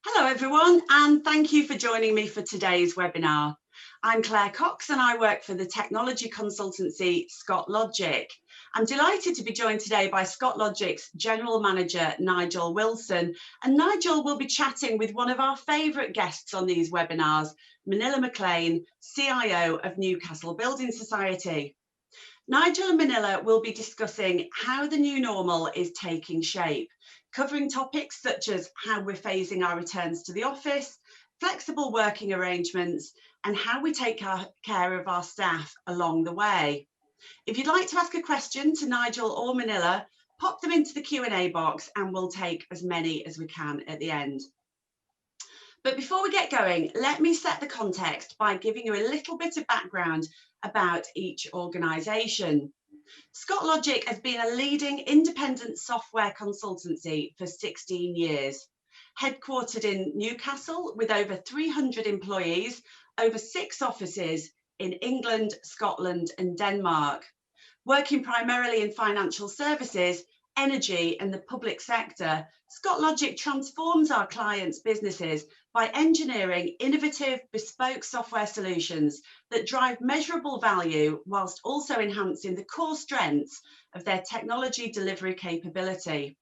Hello everyone, and thank you for joining me for today's webinar. I'm Claire Cox and I work for the technology consultancy Scott Logic. I'm delighted to be joined today by Scott Logic's General Manager Nigel Wilson, and Nigel will be chatting with one of our favourite guests on these webinars, Manila McLean, CIO of Newcastle Building Society. Nigel and Manila will be discussing how the new normal is taking shape, covering topics such as how we're phasing our returns to the office, flexible working arrangements, and how we take care of our staff along the way. If you'd like to ask a question to Nigel or Manila, pop them into the Q&A box and we'll take as many as we can at the end. But before we get going, let me set the context by giving you a little bit of background about each organisation. Scott Logic has been a leading independent software consultancy for 16 years, headquartered in Newcastle with over 300 employees, over 6 offices in England, Scotland and Denmark. Working primarily in financial services, energy and the public sector, Scott Logic transforms our clients' businesses by engineering innovative, bespoke software solutions that drive measurable value whilst also enhancing the core strengths of their technology delivery capability.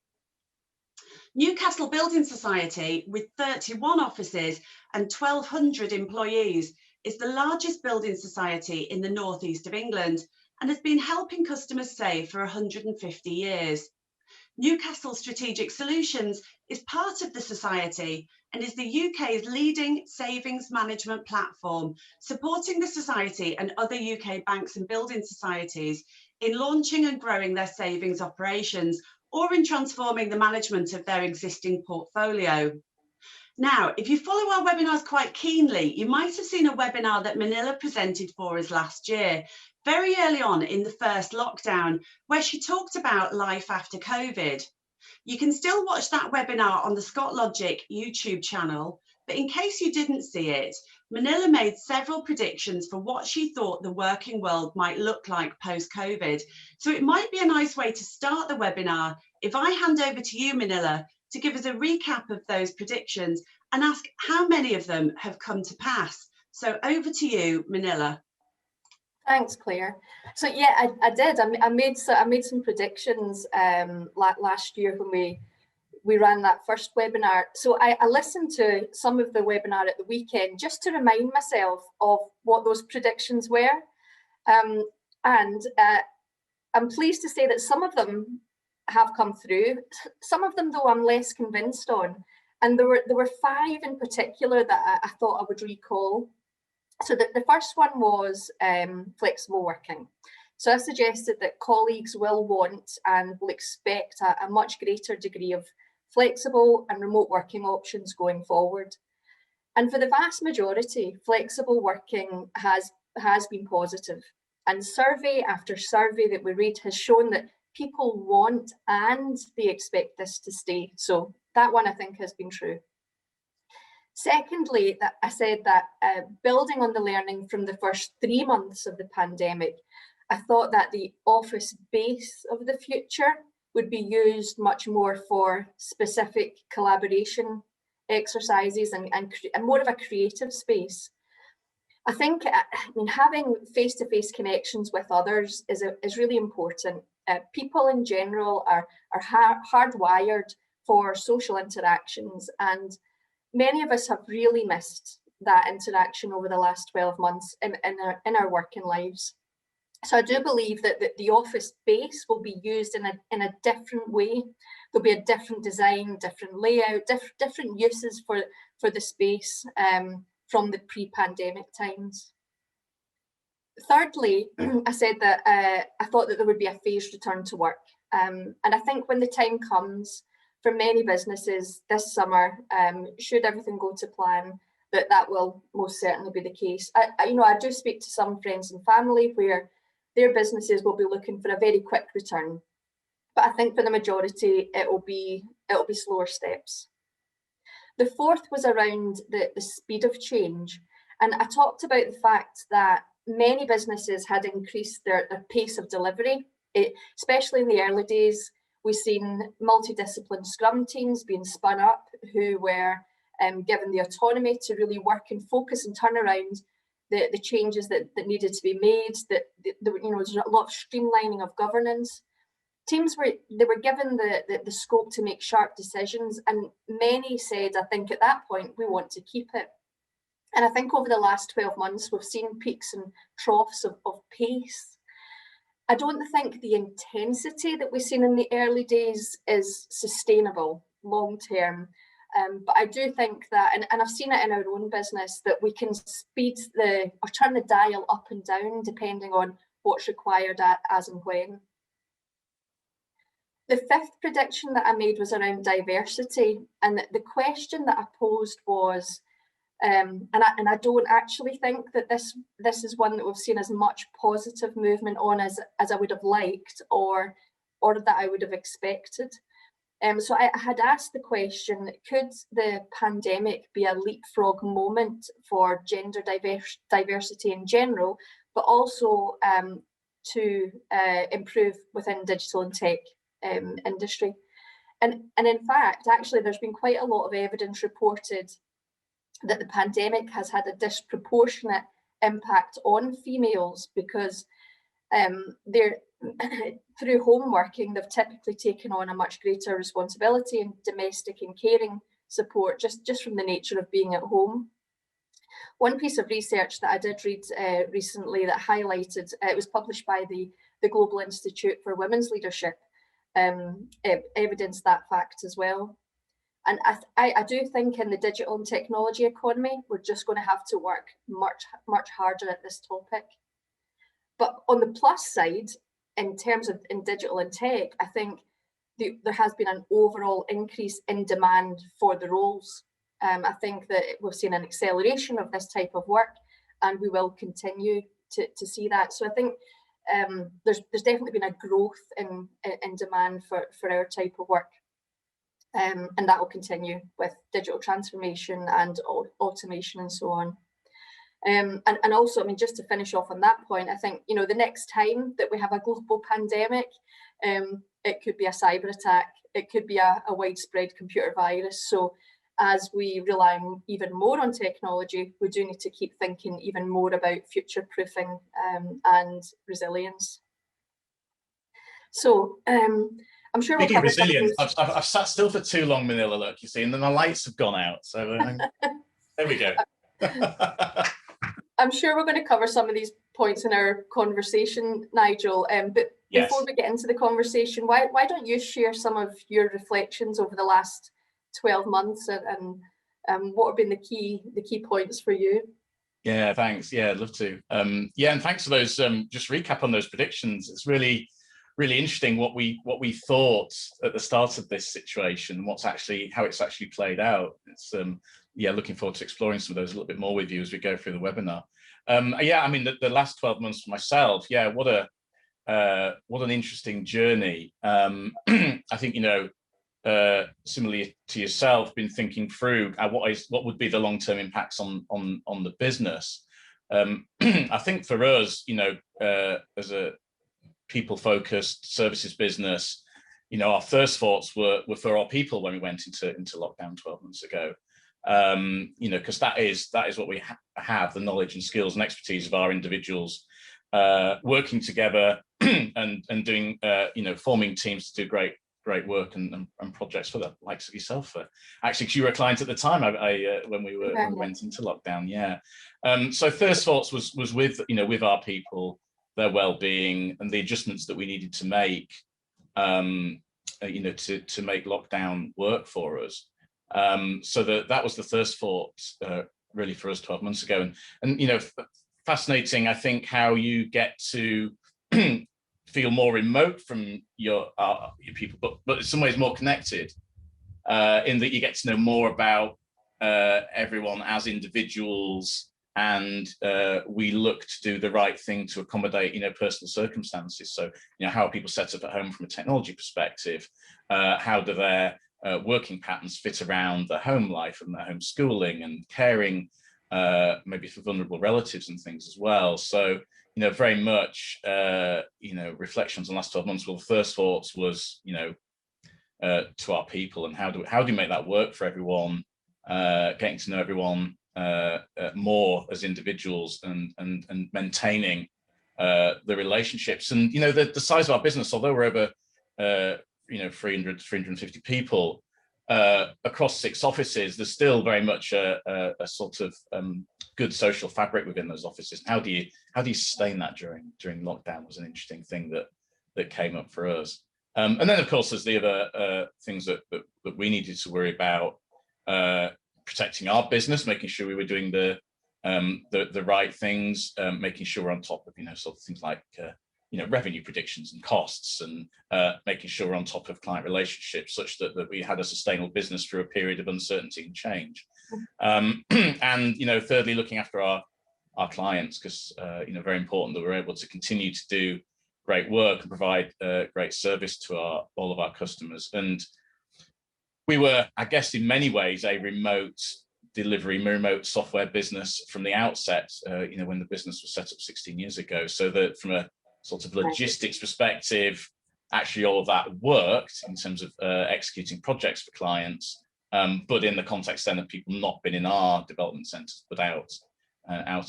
Newcastle Building Society, with 31 offices and 1,200 employees, is the largest building society in the northeast of England and has been helping customers save for 150 years. Newcastle Strategic Solutions is part of the society and is the UK's leading savings management platform, supporting the society and other UK banks and building societies in launching and growing their savings operations or in transforming the management of their existing portfolio. Now, if you follow our webinars quite keenly, you might have seen a webinar that Manila presented for us last year, very early on in the first lockdown, where she talked about life after COVID. You can still watch that webinar on the Scott Logic YouTube channel, but in case you didn't see it, Manila made several predictions for what she thought the working world might look like post-COVID. So it might be a nice way to start the webinar if I hand over to you, Manila, to give us a recap of those predictions and ask how many of them have come to pass. So over to you, Manila. Thanks, Claire. So yeah, I did. I made some predictions last year when we ran that first webinar. So I listened to some of the webinar at the weekend just to remind myself of what those predictions were, and I'm pleased to say that some of them have come through. Some of them, though, I'm less convinced on. And there were 5 in particular that I thought I would recall. So the first one was flexible working. So I suggested that colleagues will want and will expect a much greater degree of flexible and remote working options going forward. And for the vast majority, flexible working has been positive. And survey after survey that we read has shown that people want and they expect this to stay. So that one I think has been true. Secondly, that I said that building on the learning from the first 3 months of the pandemic, I thought that the office base of the future would be used much more for specific collaboration exercises and more of a creative space. I think having face-to-face connections with others is really important. People in general are hardwired for social interactions, and many of us have really missed that interaction over the last 12 months in our working lives. So I do believe that the office space will be used in a different way. There'll be a different design, different layout, different uses for the space from the pre-pandemic times. Thirdly, I said that I thought that there would be a phased return to work. And I think when the time comes, for many businesses this summer, should everything go to plan, that will most certainly be the case. I do speak to some friends and family where their businesses will be looking for a very quick return. But I think for the majority, it will be slower steps. The fourth was around the speed of change. And I talked about the fact that many businesses had increased their pace of delivery, especially in the early days. We've seen multidisciplinary scrum teams being spun up who were given the autonomy to really work and focus and turn around the changes that needed to be made. There's a lot of streamlining of governance. Teams were given the scope to make sharp decisions, and many said, I think at that point, we want to keep it. And I think over the last 12 months, we've seen peaks and troughs of pace. I don't think the intensity that we've seen in the early days is sustainable long term. But I do think that, and I've seen it in our own business, that we can turn the dial up and down depending on what's required as and when. The fifth prediction that I made was around diversity, and the question that I posed was, and I don't actually think that this is one that we've seen as much positive movement on as I would have liked or that I would have expected. So I had asked the question, could the pandemic be a leapfrog moment for gender diversity in general, but also to improve within digital and tech industry? And in fact, actually, there's been quite a lot of evidence reported that the pandemic has had a disproportionate impact on females because they're through home working, they've typically taken on a much greater responsibility in domestic and caring support just from the nature of being at home. One piece of research that I did read recently that highlighted, it was published by the Global Institute for Women's Leadership, evidenced that fact as well. And I do think in the digital and technology economy, we're just going to have to work much harder at this topic. But on the plus side, in terms of in digital and tech, I think there has been an overall increase in demand for the roles. I think that we've seen an acceleration of this type of work, and we will continue to see that. So I think there's definitely been a growth in demand for our type of work. And that will continue with digital transformation and automation and so on. And also, I mean, just to finish off on that point, I think, the next time that we have a global pandemic, it could be a cyber attack, it could be a widespread computer virus. So as we rely even more on technology, we do need to keep thinking even more about future proofing and resilience. So I'm sure Speaking of resilience, I've sat still for too long, Manila, look, you see, and then the lights have gone out. So there we go. I'm sure we're going to cover some of these points in our conversation, Nigel. But yes. Before we get into the conversation, why don't you share some of your reflections over the last 12 months and what have been the key points for you? Yeah, thanks. Yeah, I'd love to. Yeah, and thanks for those. Just recap on those predictions. It's really interesting what we thought at the start of this situation, how it's actually played out. It's looking forward to exploring some of those a little bit more with you as we go through the webinar. Yeah, I mean the last 12 months for myself, yeah, what an interesting journey. I think similarly to yourself, been thinking through what would be the long-term impacts on the business. I think for us, as a people-focused services business, our first thoughts were for our people when we went into lockdown 12 months ago. Because that is what we have, the knowledge and skills and expertise of our individuals working together and doing forming teams to do great work and projects for the likes of yourself. Actually, because you were a client at the time when we went into lockdown. Yeah. So first thoughts was with our people, their well-being, and the adjustments that we needed to make to make lockdown work for us. So that was the first thought really for us 12 months ago. And fascinating, I think, how you get to feel more remote from your people, but in some ways more connected, in that you get to know more about everyone as individuals, and we look to do the right thing to accommodate personal circumstances. So how are people set up at home from a technology perspective? How do their working patterns fit around their home life and their home schooling and caring, maybe for vulnerable relatives and things as well. So very much reflections on the last 12 months. Well, the first thoughts was to our people, and how do we make that work for everyone getting to know everyone more as individuals, and maintaining the relationships. And the size of our business, although we're over 350 people across 6 offices, there's still very much a sort of good social fabric within those offices. How do you sustain that during lockdown was an interesting thing that came up for us. And then of course there's the other things that we needed to worry about, protecting our business, making sure we were doing the right things, making sure we're on top of sort of things like revenue predictions and costs, and making sure we're on top of client relationships such that we had a sustainable business through a period of uncertainty and change. And thirdly, looking after our clients, because very important that we're able to continue to do great work and provide great service to all of our customers. And we were, I guess, in many ways a remote delivery, remote software business from the outset, when the business was set up 16 years ago. So that from a sort of logistics perspective, actually all of that worked in terms of executing projects for clients, but in the context then of people not been in our development centres, but out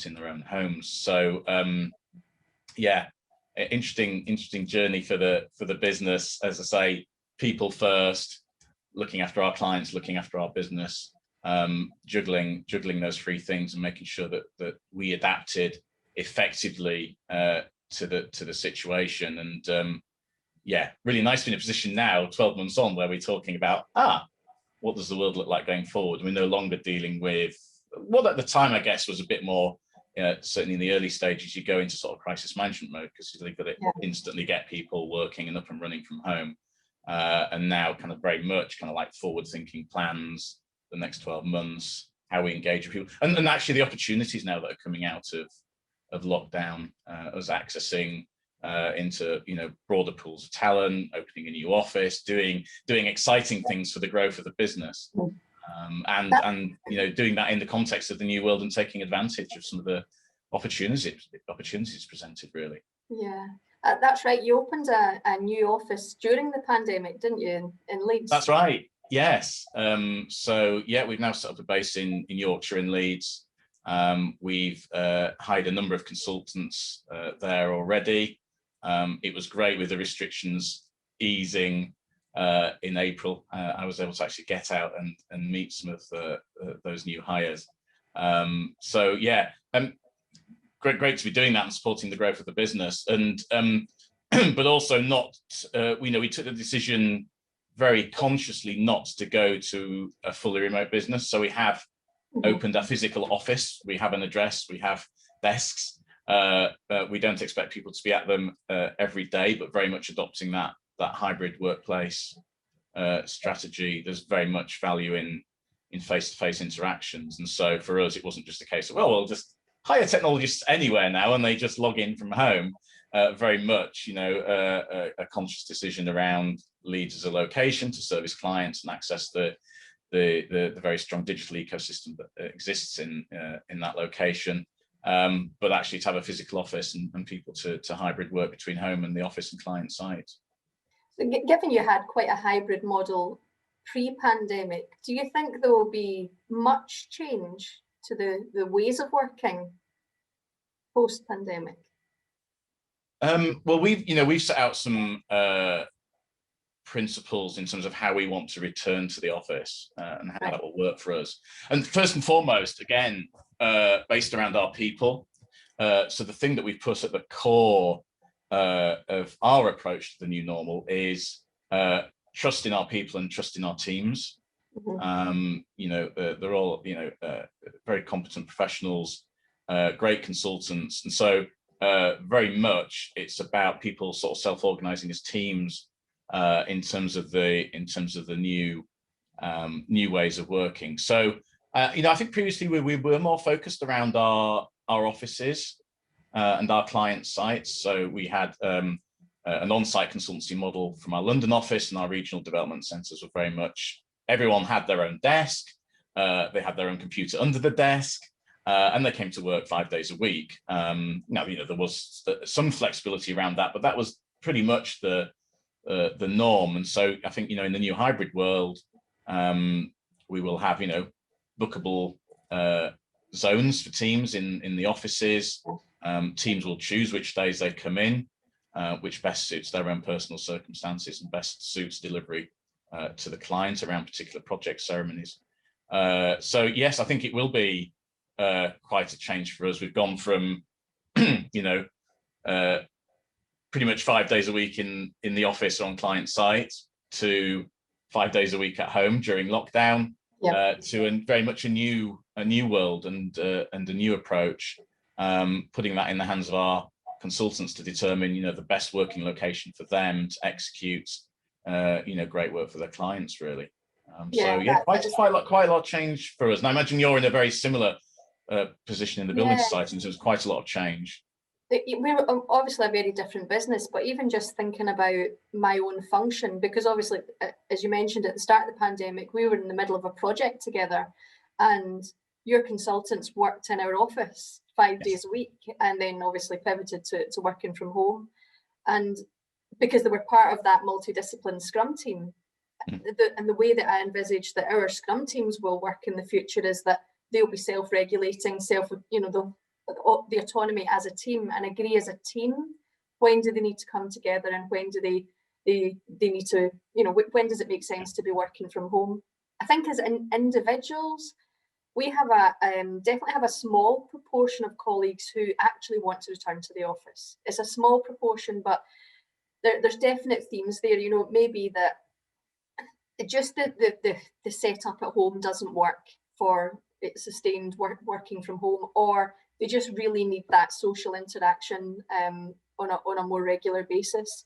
in their own homes. So yeah, interesting journey for the business. As I say, people first, looking after our clients, looking after our business, juggling those 3 things, and making sure that we adapted effectively to the situation. And yeah, really nice to be in a position now, 12 months on, where we're talking about what does the world look like going forward. We're no longer dealing with what at the time I guess was a bit more, certainly in the early stages, you go into sort of crisis management mode because you've got to instantly get people working and up and running from home. And now kind of very much kind of like forward thinking plans, the next 12 months, how we engage with people, and actually the opportunities now that are coming out of lockdown, us accessing into broader pools of talent, opening a new office, doing exciting things for the growth of the business, and doing that in the context of the new world and taking advantage of some of the opportunities presented, really. Yeah, that's right. You opened a new office during the pandemic, didn't you, in Leeds? That's right. Yes. So yeah, we've now set up a base in Yorkshire, in Leeds. We've hired a number of consultants there already. It was great with the restrictions easing in April. I was able to actually get out and meet some of those new hires. So yeah, great to be doing that and supporting the growth of the business. And but also not, we took the decision very consciously not to go to a fully remote business. So we have opened a physical office. We have an address. We have desks. We don't expect people to be at them every day, but very much adopting that hybrid workplace strategy. There's very much value in face-to-face interactions. And so for us, it wasn't just a case of, well, we'll just hire technologists anywhere now and they just log in from home. Very much, a conscious decision around Leeds as a location to service clients and access the very strong digital ecosystem that exists in that location. But actually to have a physical office and people to hybrid work between home and the office and client site. So given you had quite a hybrid model pre-pandemic, do you think there will be much change to the ways of working post-pandemic? Well, we've set out some principles in terms of how we want to return to the office and how that will work for us. And first and foremost, again, based around our people. So the thing that we've put at the core of our approach to the new normal is trusting our people and trusting our teams. They're all very competent professionals, great consultants, and so very much it's about people sort of self-organizing as teams in terms of the new ways of working. So I think previously we were more focused around our offices and our client sites. So we had an on-site consultancy model from our London office, and our regional development centres were very much, everyone had their own desk, they had their own computer under the desk, and they came to work 5 days a week. Now, there was some flexibility around that, but that was pretty much the norm. And so I think, in the new hybrid world, we will have, bookable zones for teams in the offices. Teams will choose which days they come in, which best suits their own personal circumstances and best suits delivery to the client around particular project ceremonies. So yes, I think it will be quite a change for us. We've gone from, pretty much 5 days a week in the office or on client site to 5 days a week at home during lockdown, to very much a new world and a new approach, putting that in the hands of our consultants to determine, the best working location for them to execute, great work for their clients, really. Quite a lot of change for us. And I imagine you're in a very similar position in the building society, and so there's quite a lot of change. We're obviously a very different business, but even just thinking about my own function, because obviously, as you mentioned at the start of the pandemic, we were in the middle of a project together, and your consultants worked in our office 5 days a week, and then obviously pivoted to working from home. And because they were part of that multidiscipline Scrum team, and the way that I envisage that our Scrum teams will work in the future is that they'll be self-regulating, the autonomy as a team, and agree as a team when do they need to come together and when do they need to, when does it make sense to be working from home. I think as individuals, we have definitely have a small proportion of colleagues who actually want to return to the office. It's a small proportion, but there's definite themes there. Maybe that just the setup at home doesn't work for sustained working from home, or they just really need that social interaction on a more regular basis.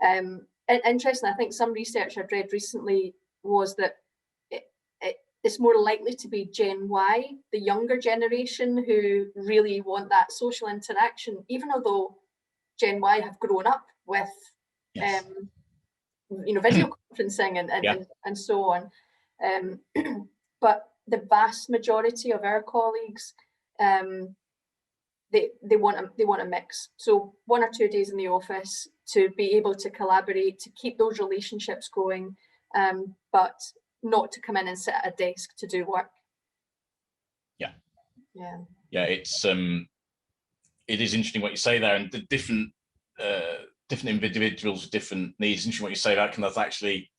And interesting, I think some research I'd read recently was that it's more likely to be Gen Y, the younger generation, who really want that social interaction, even although Gen Y have grown up with video conferencing and so on. But the vast majority of our colleagues, they want a mix. So 1 or 2 days in the office to be able to collaborate, to keep those relationships going, but not to come in and sit at a desk to do work. It is interesting what you say there, and the different individuals with different needs. Interesting what you say about that's actually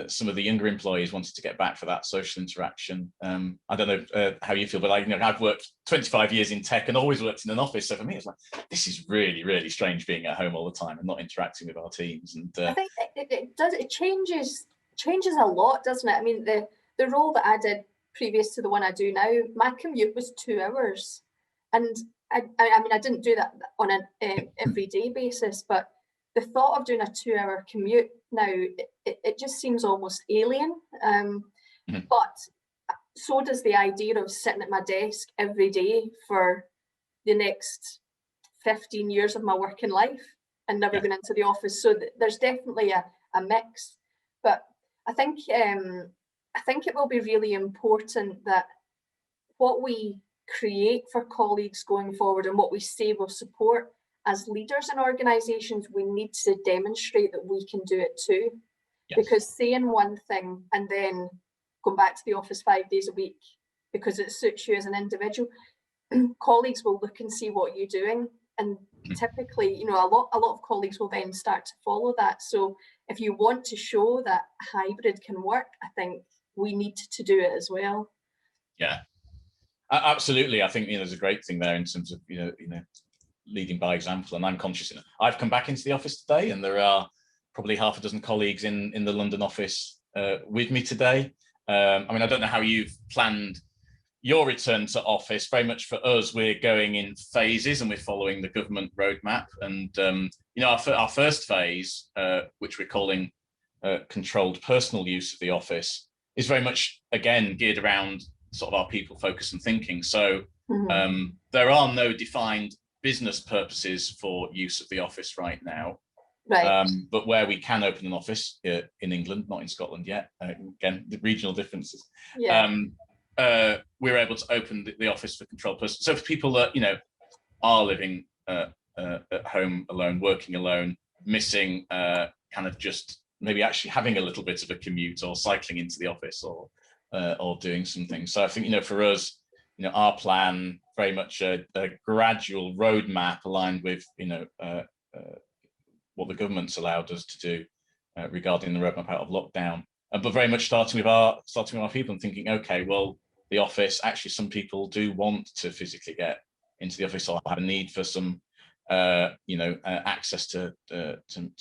some of the younger employees wanted to get back for that social interaction. I don't know how you feel, but I've worked 25 years in tech and always worked in an office. So for me, it's like, this is really, really strange being at home all the time and not interacting with our teams. And I think it changes a lot, doesn't it? I mean, the role that I did previous to the one I do now, my commute was 2 hours, and I didn't do that on an everyday basis, but the thought of doing a 2-hour commute now, it just seems almost alien. But so does the idea of sitting at my desk every day for the next 15 years of my working life and never going into the office. So there's definitely a mix. But I think it will be really important that what we create for colleagues going forward and what we say will support as leaders in organizations, we need to demonstrate that we can do it too. Because saying one thing and then going back to the office 5 days a week because it suits you as an individual, colleagues will look and see what you're doing, and typically, a lot of colleagues will then start to follow that. So if you want to show that hybrid can work, I think we need to do it as well. Absolutely. I think there's a great thing there in terms of leading by example. And I'm conscious I've come back into the office today, and there are probably half a dozen colleagues in the London office with me today. I don't know how you've planned your return to office. Very much for us, we're going in phases and we're following the government roadmap. And our first phase, which we're calling controlled personal use of the office, is very much again geared around sort of our people focus and thinking. So there are no defined business purposes for use of the office right now. Right. But where we can open an office in England, not in Scotland yet, again, the regional differences, we're able to open the office for controlled person. So for people that, are living at home alone, working alone, missing kind of just maybe actually having a little bit of a commute or cycling into the office or or doing some things. So I think, you know, for us, you know, our plan very much a gradual roadmap aligned with, you know, what the government's allowed us to do regarding the roadmap out of lockdown. But very much starting with our people and thinking, okay, well, the office, actually some people do want to physically get into the office or have a need for some you know, access to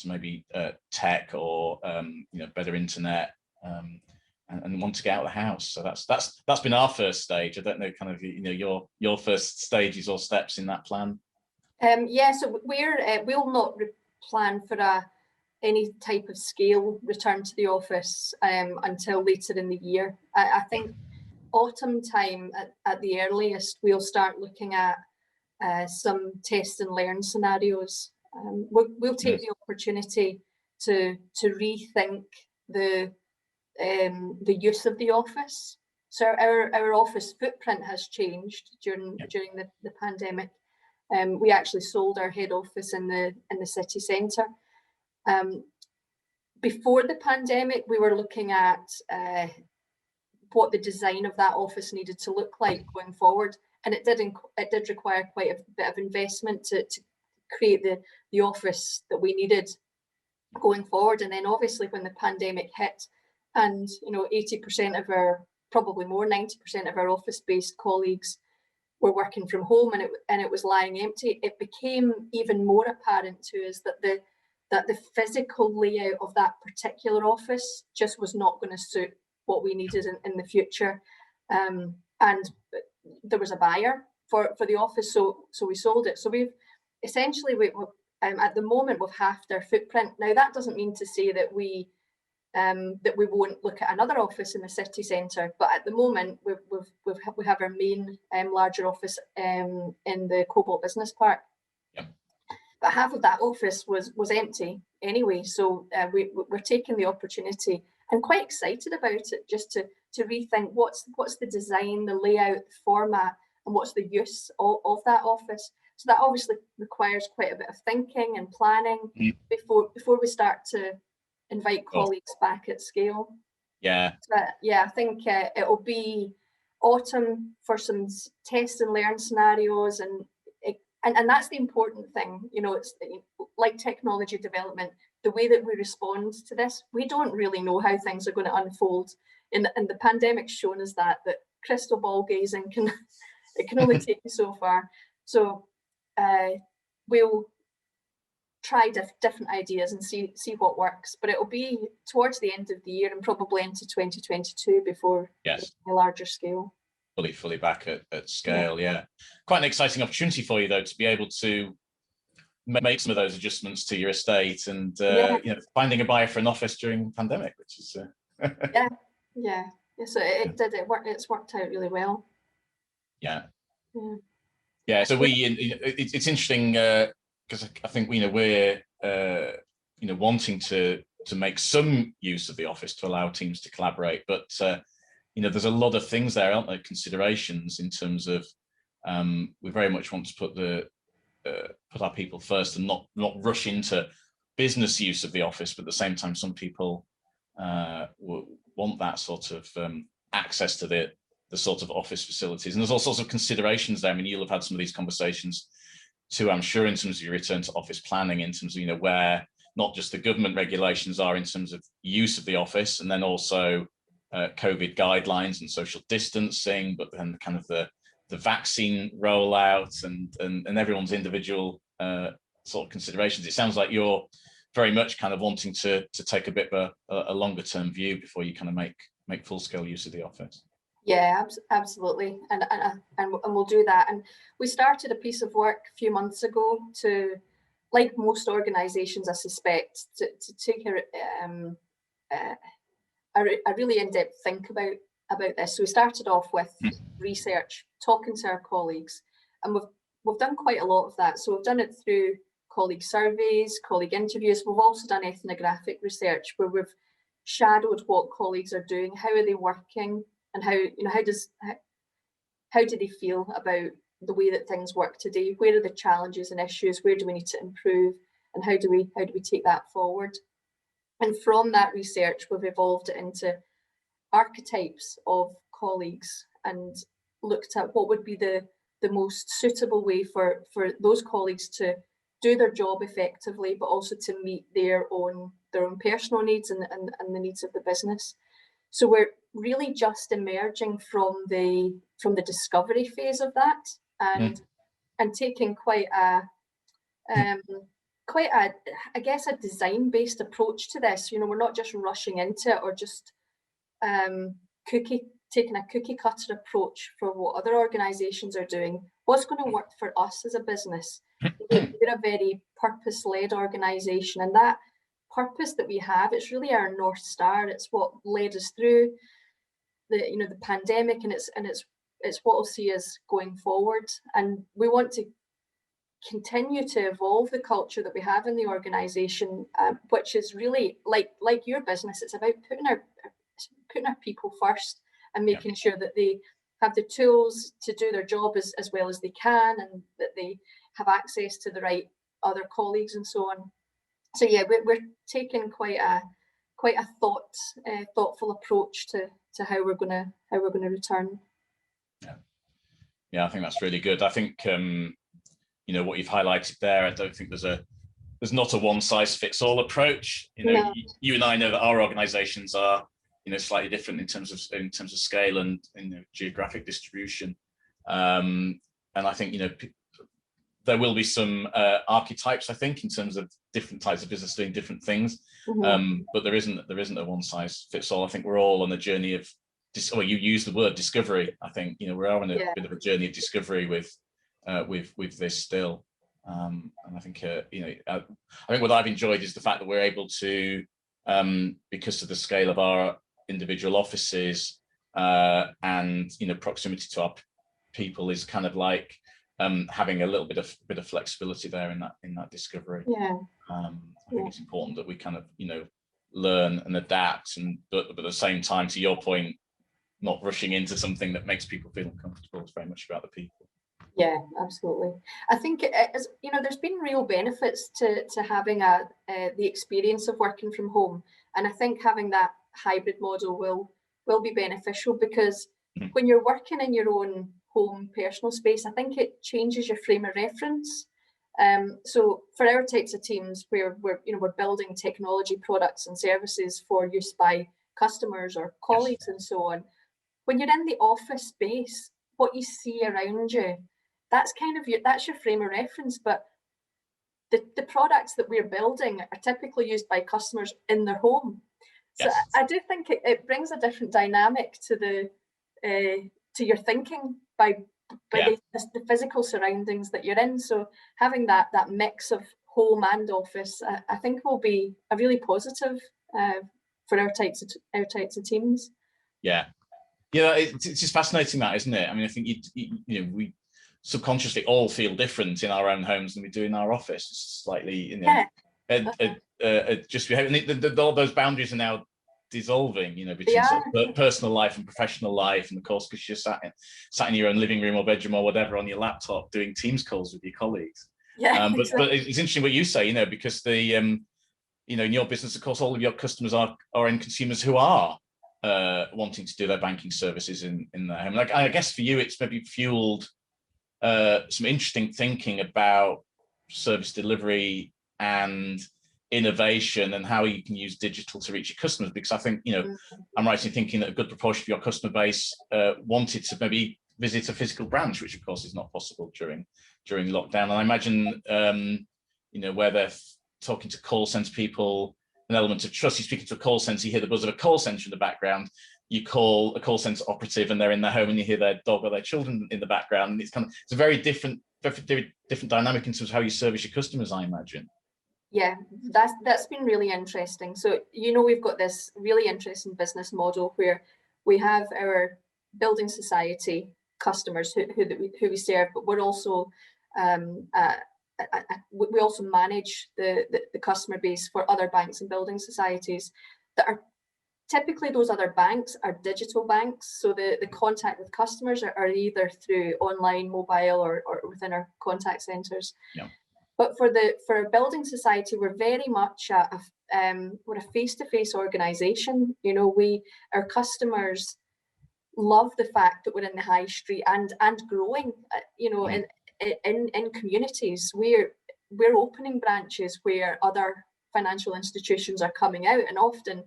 maybe tech or you know, better internet, and want to get out of the house. So that's been our first stage. I don't know, kind of, you know, your first stages or steps in that plan. Yeah, so we'll not plan for any type of scale return to the office until later in the year. I think autumn time at the earliest, we'll start looking at some test and learn scenarios. We'll take the opportunity to rethink the use of the office. So our office footprint has changed during the pandemic. We actually sold our head office in the city centre. Before the pandemic, we were looking at what the design of that office needed to look like going forward, and it did require quite a bit of investment to create the office that we needed going forward. And then obviously when the pandemic hit, and you know, 80% of our, probably more, 90% of our office-based colleagues were working from home, and it was lying empty, it became even more apparent to us that the physical layout of that particular office just was not going to suit what we needed in the future. And there was a buyer for the office, so we sold it. So we've essentially, at the moment, we've halved our footprint. Now that doesn't mean to say that we won't look at another office in the city centre, but at the moment we have our main larger office in the Cobalt Business Park. Yep. But half of that office was empty anyway, so we're taking the opportunity and quite excited about it, just to rethink what's the design, the layout, the format, and what's the use of that office. So that obviously requires quite a bit of thinking and planning before we start to invite colleagues back at scale. Yeah. But yeah, I think it'll be autumn for some test and learn scenarios, and that's the important thing. You know, it's like technology development, the way that we respond to this, we don't really know how things are going to unfold. And the pandemic's shown us that crystal ball gazing can only take you so far. So we'll try different ideas and see what works, but it'll be towards the end of the year and probably into 2022 before a larger scale. Fully back at scale. Yeah. Quite an exciting opportunity for you though, to be able to make some of those adjustments to your estate and you know, finding a buyer for an office during the pandemic, which is yeah. So it's worked out really well. Yeah. So it's interesting because I think, you know, we're you know, wanting to make some use of the office to allow teams to collaborate, but you know, there's a lot of things there, aren't there, considerations in terms of we very much want to put our people first and not rush into business use of the office, but at the same time some people want that sort of access to the sort of office facilities, and there's all sorts of considerations there. I mean, you'll have had some of these conversations too, I'm sure, in terms of your return to office planning, in terms of, you know, where not just the government regulations are in terms of use of the office, and then also COVID guidelines and social distancing, but then kind of the vaccine rollout and everyone's individual sort of considerations. It sounds like you're very much kind of wanting to take a bit of a longer term view before you kind of make full scale use of the office. Yeah, absolutely, and we'll do that. And we started a piece of work a few months ago to, like most organisations, I suspect, to take a really in-depth think about this. So we started off with research, talking to our colleagues, and we've done quite a lot of that. So we've done it through colleague surveys, colleague interviews. We've also done ethnographic research where we've shadowed what colleagues are doing, how are they working, and how do they feel about the way that things work today? Where are the challenges and issues? Where do we need to improve? And how do we take that forward? And from that research, we've evolved it into archetypes of colleagues and looked at what would be the most suitable way for those colleagues to do their job effectively, but also to meet their own personal needs and the needs of the business. So we're really just emerging from the discovery phase of that, and taking quite a I guess a design-based approach to this. You know, we're not just rushing into it or just taking a cookie cutter approach for what other organisations are doing. What's going to work for us as a business? We're a very purpose-led organisation, and that purpose that we have, it's really our North Star. It's what led us through the pandemic, and it's what will see us going forward. And we want to continue to evolve the culture that we have in the organisation, which is really like your business. It's about putting our people first and making sure that they have the tools to do their job as well as they can, and that they have access to the right other colleagues and so on. So yeah, we're taking quite a thoughtful approach to how we're gonna return. Yeah, I think that's really good. I think what you've highlighted there, I don't think there's not a one size fits all approach. No. You and I know that our organisations are slightly different in terms of scale and geographic distribution, and I think there will be some archetypes, I think, in terms of different types of business doing different things, but there isn't a one size fits all. I think we're all on a journey of you use the word discovery. I think we're on a bit of a journey of discovery with this still, and I think I think what I've enjoyed is the fact that we're able to, because of the scale of our individual offices and proximity to our people, is kind of like having a little bit of flexibility there in that discovery. I think it's important that we kind of learn and adapt, but at the same time, to your point, not rushing into something that makes people feel uncomfortable. It's very much about the people. Yeah, absolutely. I think there's been real benefits to having the experience of working from home, and I think having that hybrid model will be beneficial, because when you're working in your own home personal space, I think it changes your frame of reference. So for our types of teams where we're building technology products and services for use by customers or colleagues and so on, when you're in the office space, what you see around you, that's your frame of reference. But the products that we're building are typically used by customers in their home. So I do think it brings a different dynamic to your thinking by the physical surroundings that you're in. So having that mix of home and office, I think will be a really positive for our types of teams. Yeah, it's just fascinating, that, isn't it? I mean, I think we subconsciously all feel different in our own homes than we do in our office. It's slightly, just all those boundaries are now dissolving, between sort of personal life and professional life, and of course, because you're sat in your own living room or bedroom or whatever on your laptop doing Teams calls with your colleagues. But it's interesting what you say, because the in your business, of course, all of your customers are end consumers who are wanting to do their banking services in their home. Like, I guess for you, it's maybe fueled some interesting thinking about service delivery and innovation and how you can use digital to reach your customers, because I think I'm right in thinking that a good proportion of your customer base wanted to maybe visit a physical branch, which of course is not possible during lockdown. And I imagine where they're talking to call center people, an element of trust. You're speaking to a call center, you hear the buzz of a call center in the background. You call a call center operative and they're in their home and you hear their dog or their children in the background. And it's a very different dynamic in terms of how you service your customers, I imagine. Yeah, that's been really interesting. So we've got this really interesting business model where we have our building society customers who we serve, but we're also we also manage the customer base for other banks and building societies that are typically, those other banks are digital banks. So the contact with customers are either through online, mobile, or within our contact centres. But for a building society, we're very much we're a face-to-face organisation. You know, our customers love the fact that we're in the high street and growing. You know, in communities, we're opening branches where other financial institutions are coming out, and often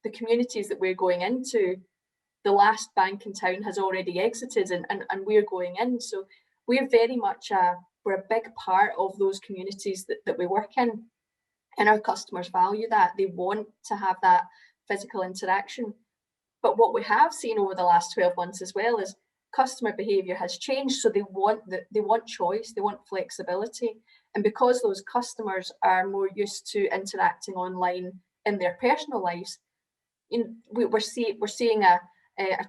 the communities that we're going into, the last bank in town has already exited, and we're going in. So we're very much we're a big part of those communities that we work in, and our customers value that. They want to have that physical interaction. But what we have seen over the last 12 months as well is customer behaviour has changed. So they want choice, they want flexibility, and because those customers are more used to interacting online in their personal lives, we're seeing a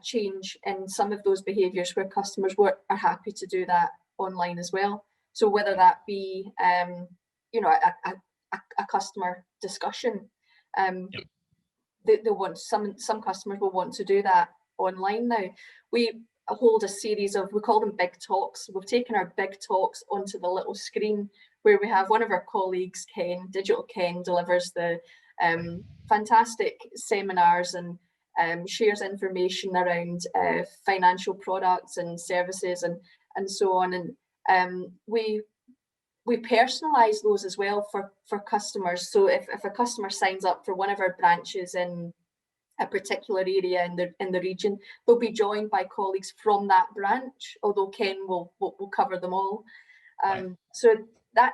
change in some of those behaviours where customers are happy to do that online as well. So whether that be you know, a customer discussion, they want some customers will want to do that online now. We hold a series of, we call them big talks. We've taken our big talks onto the little screen where we have one of our colleagues, Digital Ken, delivers the fantastic seminars and shares information around financial products and services and so on. And we personalize those as well for customers. So if a customer signs up for one of our branches in a particular area in the region, they'll be joined by colleagues from that branch, although Ken will cover them all. So that,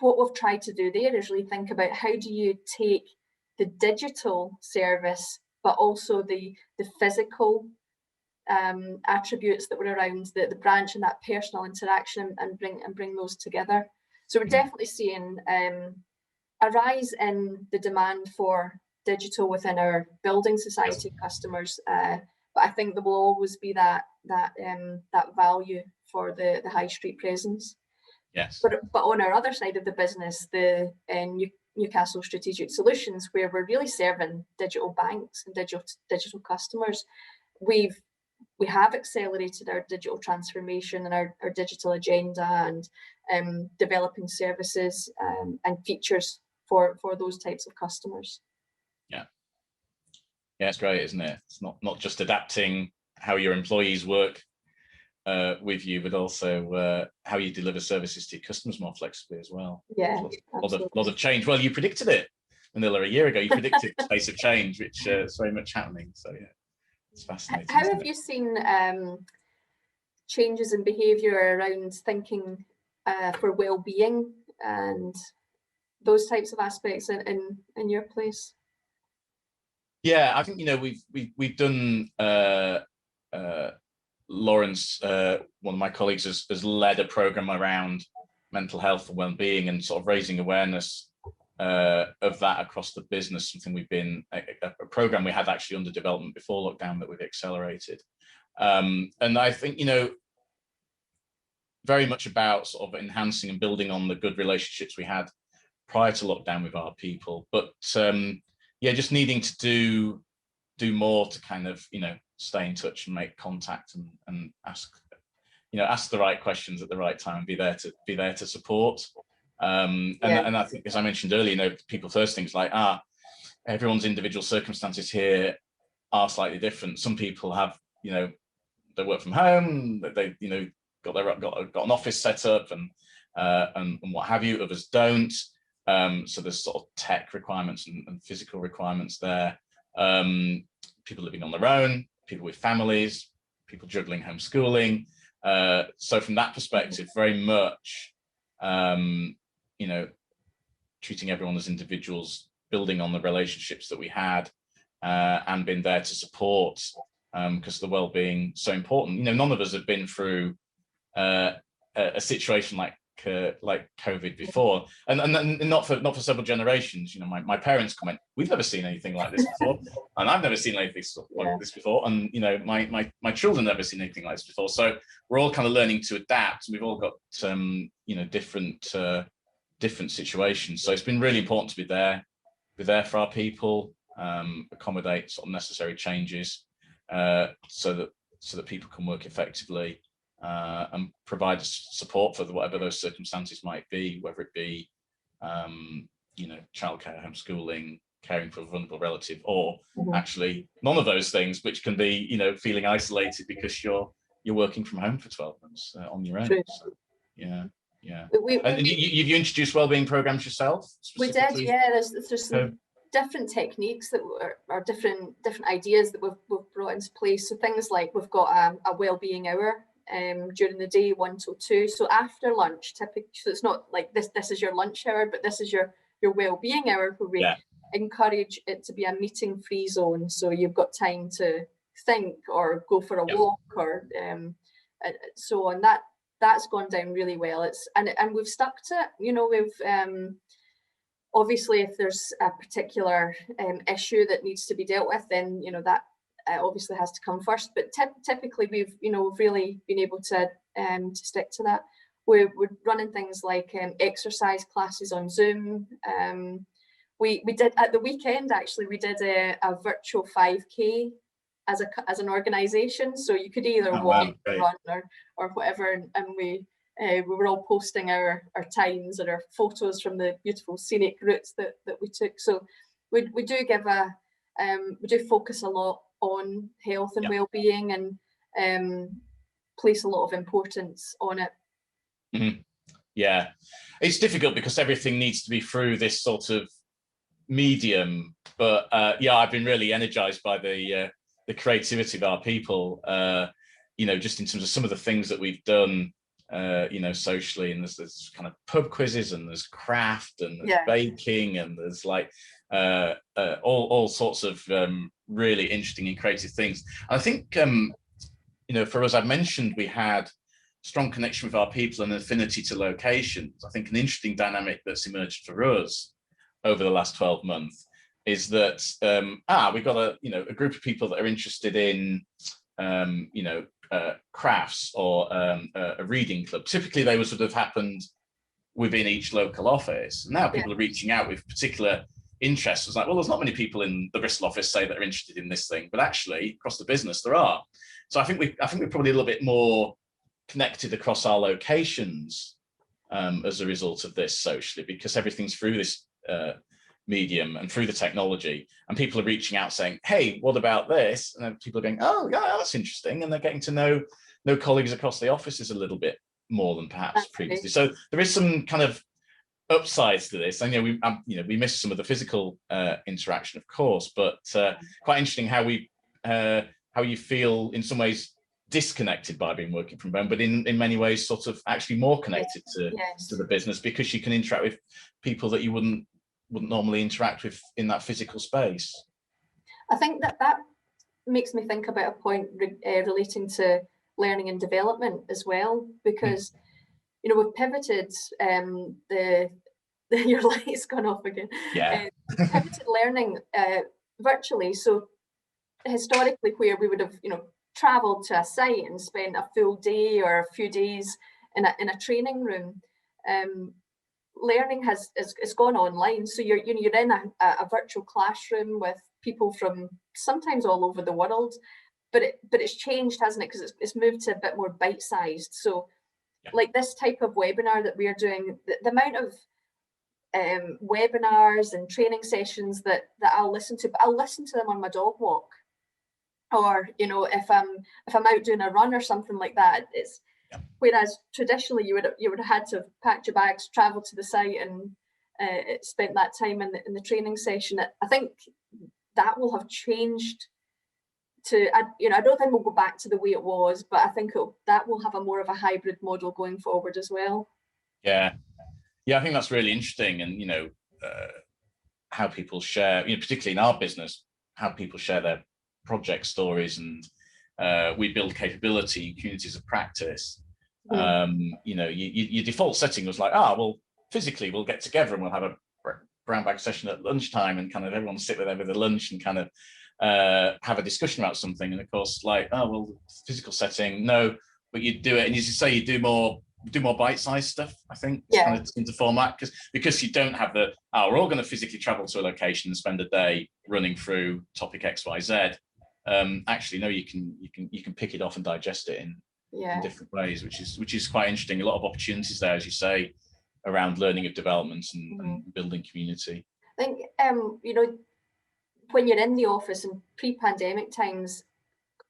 what we've tried to do there is really think about how do you take the digital service, but also the physical attributes that were around the branch and that personal interaction, and bring those together. So we're definitely seeing a rise in the demand for digital within our building society customers, but I think there will always be that value for the high street presence. Yes. But on our other side of the business, the Newcastle Strategic Solutions, where we're really serving digital banks and digital customers, we have accelerated our digital transformation and our digital agenda, and developing services and features for those types of customers. Yeah, it's great, isn't it? It's not just adapting how your employees work with you, but also how you deliver services to your customers more flexibly as well. Yeah, a lot of change. Well, you predicted it, Manila, a year ago. You predicted the pace of change, which is very much happening. So yeah, it's fascinating. How have you seen changes in behaviour around thinking for well-being and those types of aspects in your place? Yeah, I think, you know, we've done Lawrence, one of my colleagues, has led a program around mental health and well-being and sort of raising awareness of that across the business. Something we've been a program we had actually under development before lockdown that we've accelerated, and I think, you know, very much about sort of enhancing and building on the good relationships we had prior to lockdown with our people, but yeah, just needing to do more to kind of, you know, stay in touch and make contact and ask the right questions at the right time, and be there to support. And I think, as I mentioned earlier, you know, people first things like, everyone's individual circumstances here are slightly different. Some people have, you know, they work from home, they, you know, got an office set up and what have you. Others don't. So there's sort of tech requirements and physical requirements there. People living on their own, people with families, people juggling homeschooling. So from that perspective, very much, you know, treating everyone as individuals, building on the relationships that we had, and being there to support, because the well-being so important. You know, none of us have been through a situation like COVID before, and not for several generations. You know, my parents comment, we've never seen anything like this before, and I've never seen anything like this before, and you know, my children never seen anything like this before. So we're all kind of learning to adapt. We've all got you know, different situations. So it's been really important to be there for our people, accommodate sort of necessary changes, so that people can work effectively. and provide support for whatever those circumstances might be, whether it be, childcare, homeschooling, caring for a vulnerable relative, or actually none of those things, which can be, feeling isolated because you're working from home for 12 months on your own. So, yeah. And you introduced wellbeing programs yourself? We did, yeah. There's some different techniques that are different ideas that we've brought into place. So things like we've got a wellbeing hour during the day, 1 till 2. So after lunch, typically, so it's not like this is your lunch hour, but this is your wellbeing hour, where we encourage it to be a meeting-free zone. So you've got time to think or go for a walk or so on. That's gone down really well. And we've stuck to it. We've obviously, if there's a particular issue that needs to be dealt with, then that obviously has to come first. But typically, we've really been able to stick to that. We're running things like exercise classes on Zoom. We did at the weekend, actually, we did a virtual 5K as an organisation. So you could either walk, run, or whatever, and we were all posting our times and our photos from the beautiful scenic routes that we took. So we do give we do focus a lot on health and well-being, and place a lot of importance on it. Mm-hmm. Yeah, it's difficult because everything needs to be through this sort of medium, but I've been really energized by the creativity of our people, just in terms of some of the things that we've done socially, and there's kind of pub quizzes, and there's craft, and there's baking, and there's like all sorts of really interesting and creative things. And I think for us, I've mentioned we had strong connection with our people and affinity to locations. I think an interesting dynamic that's emerged for us over the last 12 months is that we've got a group of people that are interested in crafts or a reading club. Typically they would sort of happened within each local office. Now people are reaching out with particular interests. It's like, well, there's not many people in the Bristol office, say, that are interested in this thing, but actually across the business there are. So I think we're probably a little bit more connected across our locations as a result of this socially, because everything's through this medium and through the technology, and people are reaching out saying, hey, what about this? And then people are going, oh yeah, that's interesting, and they're getting to know colleagues across the offices a little bit more than perhaps previously. So there is some kind of upsides to this. And we miss some of the physical interaction, of course, but quite interesting how you feel in some ways disconnected by being working from home, but in many ways sort of actually more connected to the business, because you can interact with people that you wouldn't normally interact with in that physical space. I think that makes me think about a point relating to learning and development as well, because we've pivoted your light's gone off again. Pivoted learning virtually. So historically, where we would have traveled to a site and spent a full day or a few days in a training room, learning has gone online. So you're in a virtual classroom with people from sometimes all over the world, but it's changed, hasn't it? Because it's moved to a bit more bite-sized. So like this type of webinar that we're doing, the amount of webinars and training sessions that I'll listen to, but I'll listen to them on my dog walk, or if I'm out doing a run or something like that. It's whereas traditionally you would have had to have packed your bags, travel to the site, and spent that time in the training session. I think that will have changed to, I don't think we'll go back to the way it was, but I think that will have a more of a hybrid model going forward as well. Yeah, I think that's really interesting. And how people share, particularly in our business, how people share their project stories, and we build capability, communities of practice. Your default setting was like, well, physically we'll get together and we'll have a brown bag session at lunchtime, and kind of everyone sit there with their lunch and kind of have a discussion about something. And of course, like, physical setting, no, but you do it, and as you say, you do more bite-sized stuff, I think, kind of into format, because you don't have we're all going to physically travel to a location and spend a day running through topic XYZ. Actually, no, you can pick it off and digest it in in different ways, which is quite interesting. A lot of opportunities there, as you say, around learning of development and building community. I think you know, when you're in the office in pre-pandemic times,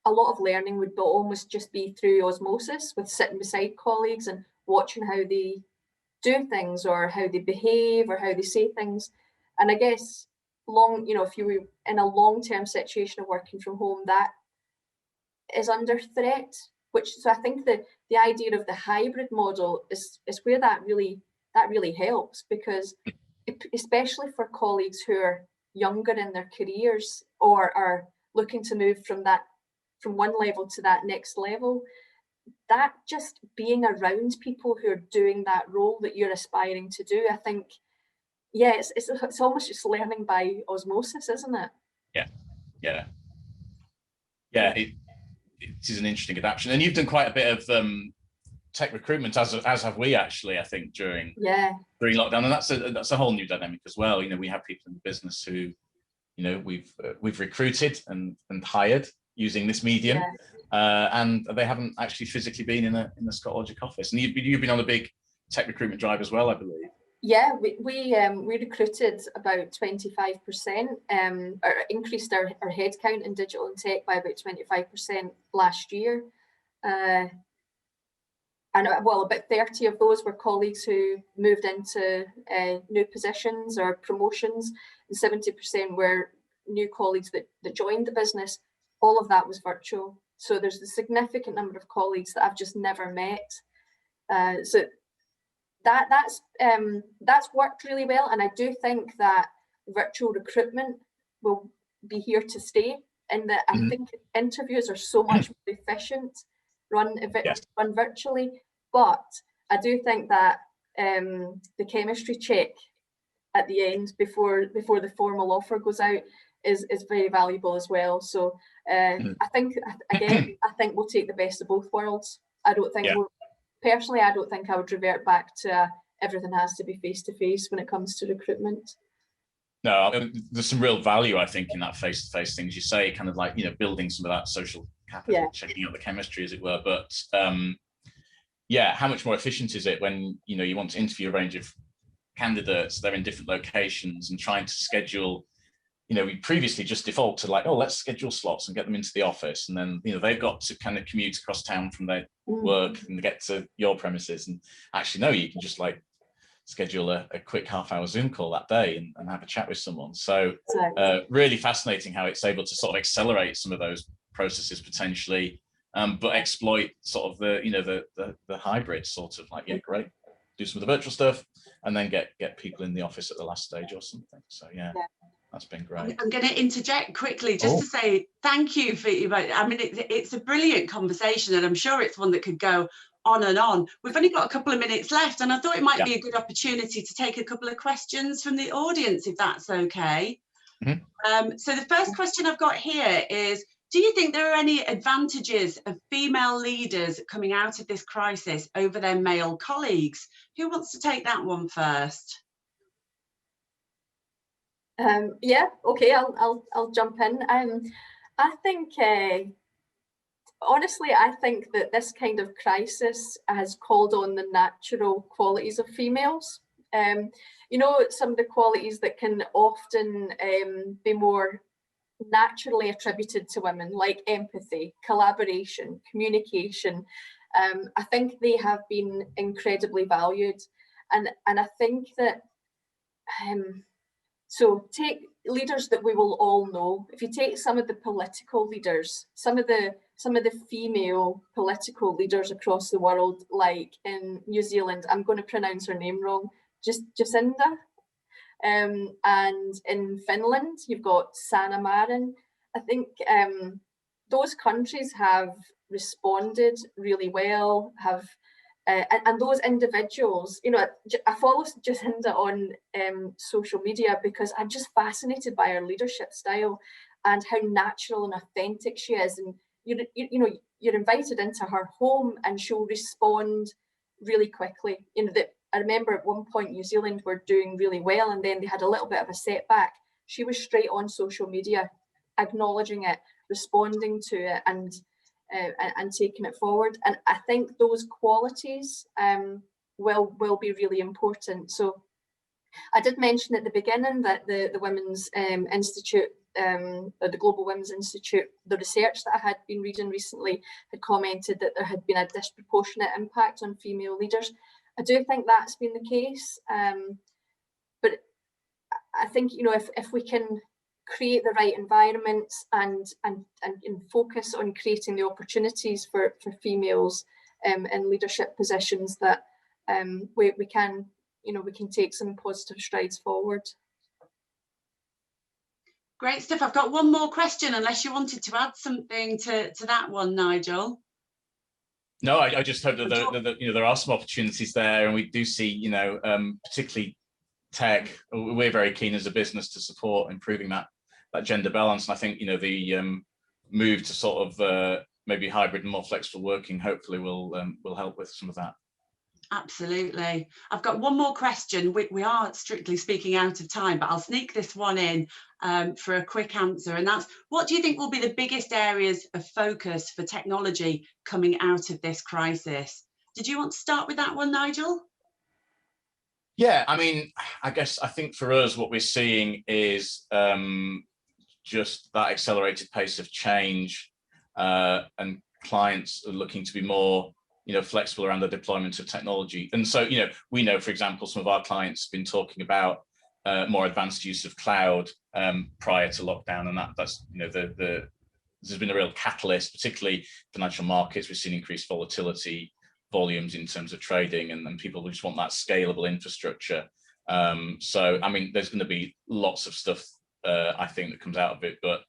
a lot of learning would almost just be through osmosis, with sitting beside colleagues and watching how they do things or how they behave or how they say things. And I guess if you were in a long-term situation of working from home, that is under threat. So I think the idea of the hybrid model is where that really helps, because especially for colleagues who are younger in their careers or are looking to move from one level to that next level, that just being around people who are doing that role that you're aspiring to do, I think, it's almost just learning by osmosis, isn't it? It is an interesting adaptation, and you've done quite a bit of tech recruitment, as have we actually, I think, during lockdown, and that's a whole new dynamic as well. You know, we have people in the business who, you know, we've recruited and hired using this medium, and they haven't actually physically been in the Scott Logic office. And you've been on a big tech recruitment drive as well, I believe. Yeah, we recruited about 25%, or increased our headcount in digital and tech by about 25% last year. And about 30 of those were colleagues who moved into new positions or promotions, and 70% were new colleagues that joined the business. All of that was virtual. So there's a significant number of colleagues that I've just never met. So that's worked really well, and I do think that virtual recruitment will be here to stay, in that I think interviews are so much more efficient run virtually. But I do think that the chemistry check at the end before the formal offer goes out is very valuable as well. So I think, again, we'll take the best of both worlds. I don't think personally, I don't think I would revert back to everything has to be face-to-face when it comes to recruitment. No, there's some real value, I think, in that face-to-face things you say, kind of like, you know, building some of that social capital, checking out the chemistry, as it were. But how much more efficient is it when, you know, you want to interview a range of candidates, they're in different locations, and trying to schedule, you know, we previously just default to like, oh, let's schedule slots and get them into the office, and then, you know, they've got to kind of commute across town from their work and get to your premises. And actually, no, you can just like schedule a quick half-hour Zoom call that day and have a chat with someone. So really fascinating how it's able to sort of accelerate some of those processes potentially, but exploit sort of the hybrid sort of like, great, do some of the virtual stuff and then get people in the office at the last stage or something. So that's been great. I'm going to interject quickly just to say thank you for, I mean, it's a brilliant conversation, and I'm sure it's one that could go on and on. We've only got a couple of minutes left, and I thought it might be a good opportunity to take a couple of questions from the audience, if that's okay. So the first question I've got here is, do you think there are any advantages of female leaders coming out of this crisis over their male colleagues? Who wants to take that one first? I'll jump in. I think honestly, I think that this kind of crisis has called on the natural qualities of females. You know, some of the qualities that can often be more naturally attributed to women, like empathy, collaboration, communication. I think they have been incredibly valued, and I think that so take leaders that we will all know. If you take some of the political leaders, some of the female political leaders across the world, like in New Zealand, I'm going to pronounce her name wrong, Jacinda. And in Finland, you've got Sanna Marin. I think those countries have responded really well, and those individuals, you know, I follow Jacinda on social media because I'm just fascinated by her leadership style and how natural and authentic she is. And you're invited into her home and she'll respond really quickly. You know, I remember at one point New Zealand were doing really well, and then they had a little bit of a setback. She was straight on social media, acknowledging it, responding to it, and and taking it forward. And I think those qualities will be really important. So I did mention at the beginning that the Women's Institute, or the Global Women's Institute, the research that I had been reading recently had commented that there had been a disproportionate impact on female leaders. I do think that's been the case, but I think, you know, if we can create the right environments and focus on creating the opportunities for females in leadership positions, that we can, you know, we can take some positive strides forward. Great stuff. I've got one more question, unless you wanted to add something to that one, Nigel. No, I just hope that you know, there are some opportunities there, and we do see, you know, particularly tech. We're very keen as a business to support improving that gender balance, and I think, you know, the move to sort of maybe hybrid and more flexible working hopefully will help with some of that. Absolutely. I've got one more question. We are strictly speaking out of time, but I'll sneak this one in for a quick answer, and that's, what do you think will be the biggest areas of focus for technology coming out of this crisis? Did you want to start with that one, Nigel? Yeah, I mean, I think for us, what we're seeing is just that accelerated pace of change, and clients are looking to be more, you know, flexible around the deployment of technology. And so, you know, we know, for example, some of our clients have been talking about more advanced use of cloud prior to lockdown, and that's, you know, there's been a real catalyst, particularly financial markets. We've seen increased volatility, volumes in terms of trading, and people just want that scalable infrastructure. So, I mean, there's going to be lots of stuff, I think, that comes out of it, but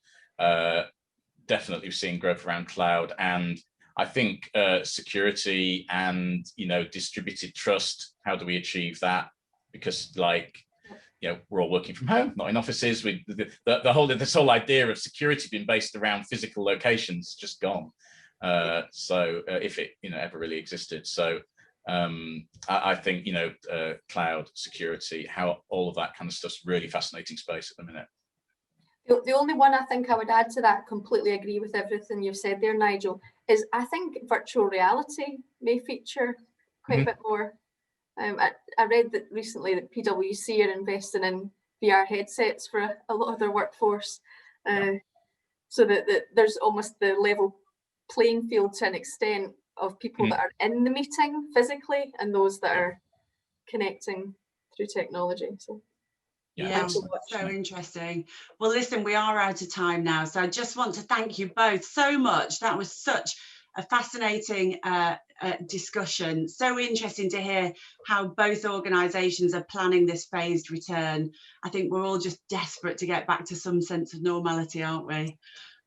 definitely we've seen growth around cloud, and I think security and, you know, distributed trust. How do we achieve that? Because, like, you know, we're all working from home, not in offices. This whole idea of security being based around physical locations just gone. So if it, you know, ever really existed. So I think, you know, cloud security, how all of that kind of stuff's really fascinating space at the minute. The only one I think I would add to that, completely agree with everything you've said there, Nigel, is I think virtual reality may feature quite a bit more. I read that recently that PwC are investing in VR headsets for a lot of their workforce, so that there's almost the level playing field to an extent of people that are in the meeting physically and those that are connecting through technology. So. Yeah, so interesting. Well, listen, we are out of time now, so I just want to thank you both so much. That was such a fascinating discussion. So interesting to hear how both organisations are planning this phased return. I think we're all just desperate to get back to some sense of normality, aren't we?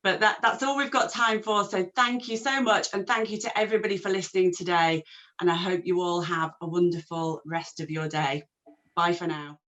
But that's all we've got time for. So thank you so much, and thank you to everybody for listening today. And I hope you all have a wonderful rest of your day. Bye for now.